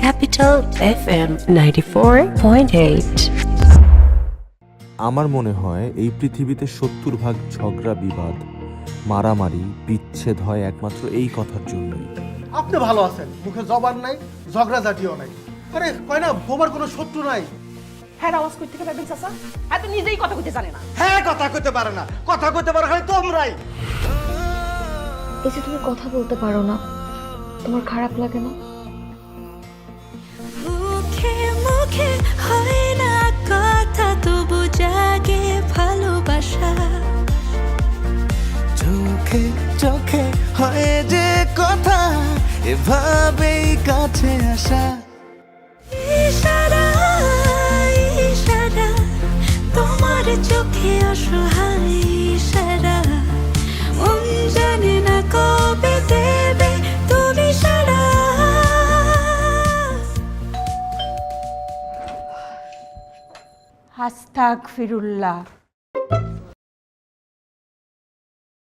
Capital FM 94.8. আমার মনে হয় এই পৃথিবীতে 70% ঝগড়া বিবাদ মারামারি বিচ্ছেদ হয় একমাত্র এই কথার জন্যই। আপনি ভালো আছেন, মুখে জবান নাই, ঝগড়াঝাটিও নাই। আরে কয় না বোমার কোনো শত্রু নাই। হ্যাঁ আওয়াজ কই থেকে পাবেন চাচা? এত নিজেই কথা কইতে জানে না। হ্যাঁ কথা কইতে পারে না, কথা কইতে পারে খালি তোমরাই। এই যে তুমি কথা বলতে পারো না, তোমার খারাপ লাগে না? মুখে মুখে হয় না কথা, তবু জাগে ভালোবাসা। চোখে চোখে হয় যে কথা, এভাবেই কাছে আসা। ইশারা ইশারা, তোমার চোখে অসহায় ইশারা। মন জানে না কবে দেবে তুমি সারা। আস্তাগফিরুল্লাহ।